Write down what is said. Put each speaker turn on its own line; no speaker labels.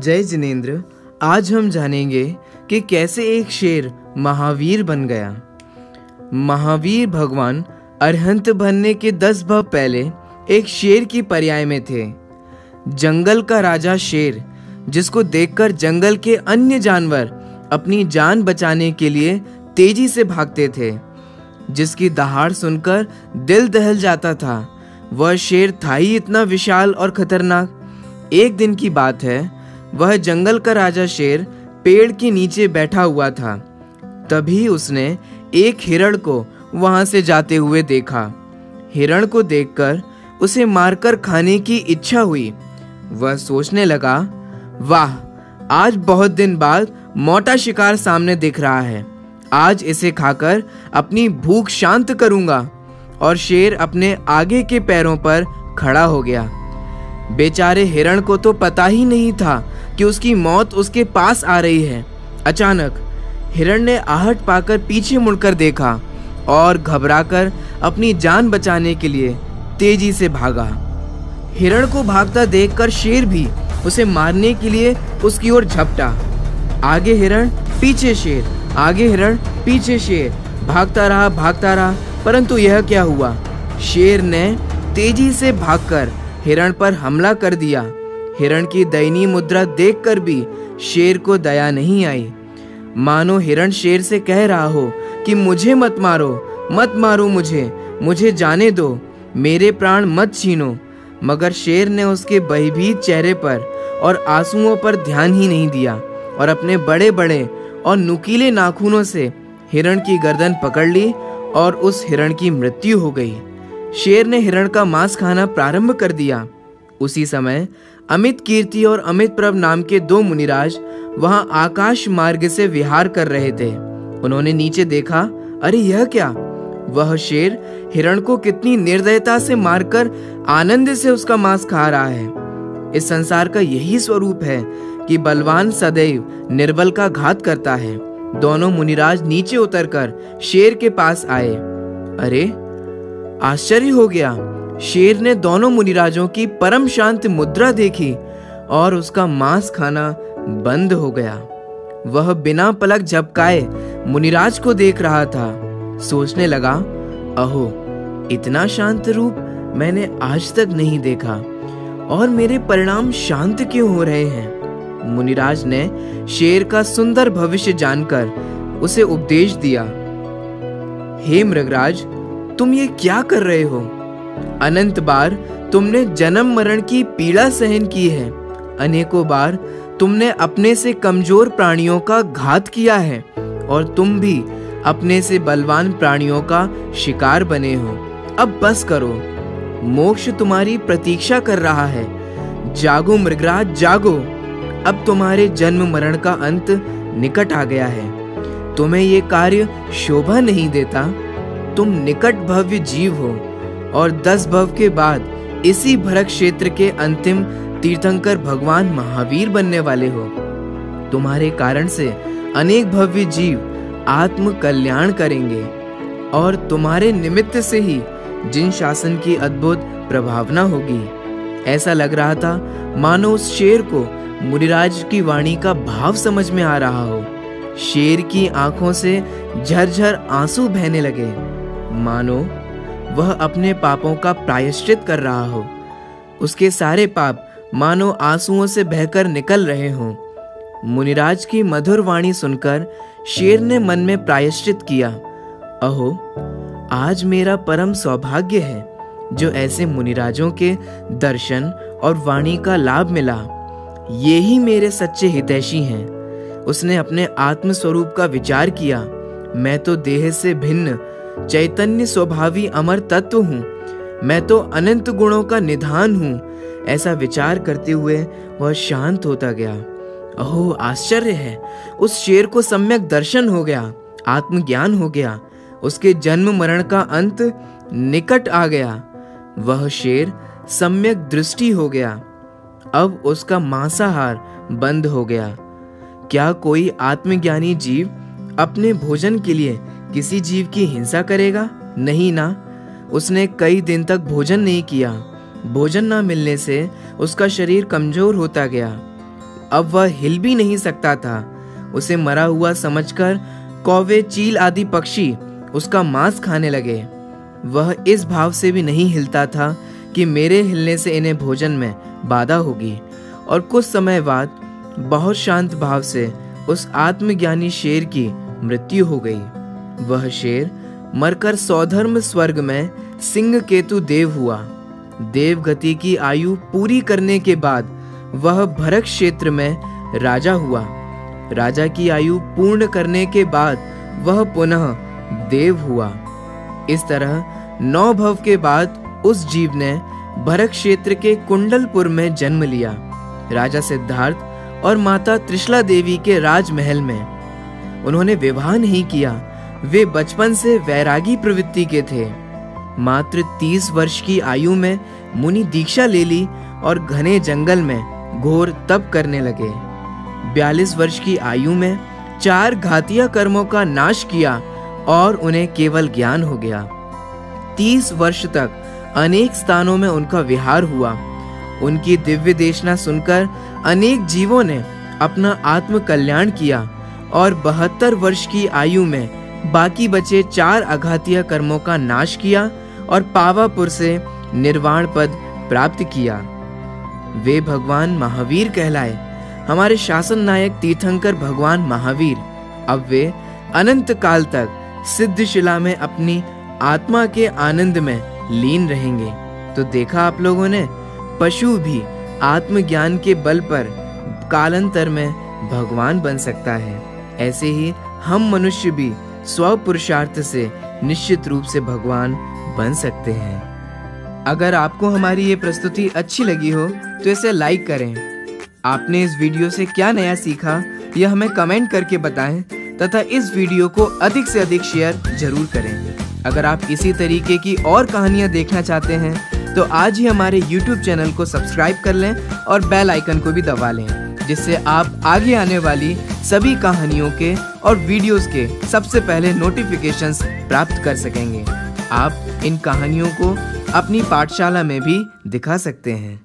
जय जिनेंद्र। आज हम जानेंगे कि कैसे एक शेर महावीर बन गया। महावीर भगवान अरहंत बनने के 10 भव पहले एक शेर की पर्याय में थे। जंगल का राजा शेर, जिसको देखकर जंगल के अन्य जानवर अपनी जान बचाने के लिए तेजी से भागते थे, जिसकी दहाड़ सुनकर दिल दहल जाता था। वह शेर था ही इतना विशाल और खतरनाक। एक दिन की बात है, वह जंगल का राजा शेर पेड़ के नीचे बैठा हुआ था। तभी उसने एक हिरण को वहां से जाते हुए देखा। हिरण को देखकर उसे मारकर खाने की इच्छा हुई। वह सोचने लगा, वाह, आज बहुत दिन बाद मोटा शिकार सामने दिख रहा है। आज इसे खाकर अपनी भूख शांत करूंगा। और शेर अपने आगे के पैरों पर खड़ा हो गया। बेचारे हिरण को तो पता ही नहीं था कि उसकी मौत उसके पास आ रही है। अचानक हिरण ने आहट पाकर पीछे मुड़कर देखा और घबराकर अपनी जान बचाने के लिए तेजी से भागा। हिरण को भागता देखकर शेर भी उसे मारने के लिए उसकी ओर झपटा। आगे हिरण, पीछे शेर, आगे हिरण, पीछे शेर। भागता रहा, परंतु यह क्या हुआ? शेर ने तेजी से भागकर हिरण पर हमला कर दिया। हिरण की दयनीय मुद्रा देखकर भी शेर को दया नहीं आई। मानो हिरण शेर से कह रहा हो कि मुझे मत मारो मुझे जाने दो, मेरे प्राण मत छीनो। मगर शेर ने उसके भयभीत चेहरे पर और आंसुओं पर ध्यान ही नहीं दिया और अपने बड़े बड़े और नुकीले नाखूनों से हिरण की गर्दन पकड़ ली और उस हिरण की मृत्यु हो गई। शेर ने हिरण का मांस खाना प्रारंभ कर दिया। उसी समय अमित कीर्ति और अमित प्रभ नाम के 2 मुनिराज वहां आकाश मार्ग से विहार कर रहे थे। उन्होंने नीचे देखा, अरे यह क्या? वह शेर हिरण को कितनी निर्दयता से मारकर आनंद से उसका मांस खा रहा है। इस संसार का यही स्वरूप है कि बलवान सदैव निर्बल का घात करता है। दोनों मुनिराज नीचे उतरकर शेर के पास आए। अरे, आश्चर्य हो गया। शेर ने दोनों मुनिराजों की परम शांत मुद्रा देखी और उसका मांस खाना बंद हो गया। वह बिना पलक झपकाए मुनिराज को देख रहा था। सोचने लगा, अहो, इतना शांत रूप मैंने आज तक नहीं देखा और मेरे परिणाम शांत क्यों हो रहे हैं? मुनिराज ने शेर का सुंदर भविष्य जानकर उसे उपदेश दिया। हे मृगराज, तुम ये क्या कर रहे हो? अनंत बार तुमने जन्म मरण की पीड़ा सहन की है। अनेकों बार तुमने अपने से कमजोर प्राणियों का घात किया है और तुम भी अपने से बलवान प्राणियों का शिकार बने हो। अब बस करो, मोक्ष तुम्हारी प्रतीक्षा कर रहा है। जागो मृगराज, जागो। अब तुम्हारे जन्म मरण का अंत निकट आ गया है। तुम्हें ये कार्य शोभा नहीं देता। तुम निकट भव्य जीव हो और 10 भव के बाद इसी भरत क्षेत्र के अंतिम तीर्थंकर भगवान महावीर बनने वाले हो। तुम्हारे कारण से अनेक भव्य जीव आत्म कल्याण करेंगे और तुम्हारे निमित्त से ही जिन शासन की अद्भुत प्रभावना होगी। ऐसा लग रहा था मानो उस शेर को मुनिराज की वाणी का भाव समझ में आ रहा हो। शेर की आंखों से झरझर आंसू बहने लगे, मानो वह अपने पापों का प्रायश्चित कर रहा हो। उसके सारे पाप मानो आंसुओं से बहकर निकल रहे हों। मुनिराज की मधुर वाणी सुनकर शेर ने मन में प्रायश्चित किया, अहो, आज मेरा परम सौभाग्य है जो ऐसे मुनिराजों के दर्शन और वाणी का लाभ मिला। ये ही मेरे सच्चे हितैषी हैं। उसने अपने आत्म स्वरूप का विचार किया। मैं तो देह से भिन्न चैतन्य स्वभावी अमर तत्व हूँ। मैं तो अनंत गुणों का निधान हूँ। ऐसा विचार करते हुए वह शांत होता गया। अहो, आश्चर्य है, उस शेर को सम्यक दर्शन हो गया, आत्मज्ञान हो गया। उसके जन्म मरण का अंत निकट आ गया। वह शेर सम्यक दृष्टि हो गया। अब उसका मांसाहार बंद हो गया। क्या कोई आत्मज्ञानी जीव अपने भोजन के लिए किसी जीव की हिंसा करेगा? नहीं ना। उसने कई दिन तक भोजन नहीं किया। भोजन न मिलने से उसका शरीर कमजोर होता गया। अब वह हिल भी नहीं सकता था। उसे मरा हुआ समझकर कौवे, चील आदि पक्षी उसका मांस खाने लगे। वह इस भाव से भी नहीं हिलता था कि मेरे हिलने से इन्हें भोजन में बाधा होगी। और कुछ समय बाद बहुत शांत भाव से उस आत्मज्ञानी शेर की मृत्यु हो गई। वह शेर मरकर सौधर्म स्वर्ग में सिंह केतु देव हुआ। देव गति की आयु पूरी करने के बाद वह भरत क्षेत्र में राजा हुआ। राजा की आयु पूर्ण करने के बाद वह पुनः देव हुआ। इस तरह 9 भव के बाद उस जीव ने भरत क्षेत्र के कुंडलपुर में जन्म लिया, राजा सिद्धार्थ और माता त्रिशला देवी के राजमहल में। उन्होंने विवाह नहीं किया। वे बचपन से वैरागी प्रवृत्ति के थे। मात्र 30 वर्ष की आयु में मुनि दीक्षा ले ली और घने जंगल में घोर तप करने लगे। 42 वर्ष की आयु में 4 घातीय कर्मों का नाश किया और उन्हें केवल ज्ञान हो गया। 30 वर्ष तक अनेक स्थानों में उनका विहार हुआ। उनकी दिव्य देशना सुनकर अनेक जीवों ने अपना आत्म कल्याण किया और 72 वर्ष की आयु में बाकी बचे 4 अघातीय कर्मों का नाश किया और पावापुर से निर्वाण पद प्राप्त किया। वे भगवान महावीर कहलाए। हमारे शासन नायक तीर्थंकर भगवान महावीर अब वे अनंत काल तक सिद्धशिला में अपनी आत्मा के आनंद में लीन रहेंगे। तो देखा आप लोगों ने, पशु भी आत्मज्ञान के बल पर कालांतर में भगवान बन सकता है। ऐसे ही हम मनुष्य भी स्व पुरुषार्थ से निश्चित रूप से भगवान बन सकते हैं। अगर आपको हमारी ये प्रस्तुति अच्छी लगी हो तो इसे लाइक करें। आपने इस वीडियो से क्या नया सीखा यह हमें कमेंट करके बताएं तथा इस वीडियो को अधिक से अधिक शेयर जरूर करें। अगर आप इसी तरीके की और कहानियाँ देखना चाहते हैं तो आज ही हमारे YouTube चैनल को सब्सक्राइब कर लें और बेल आइकन को भी दबा लें, जिससे आप आगे आने वाली सभी कहानियों के और वीडियोस के सबसे पहले नोटिफिकेशंस प्राप्त कर सकेंगे। आप इन कहानियों को अपनी पाठशाला में भी दिखा सकते हैं।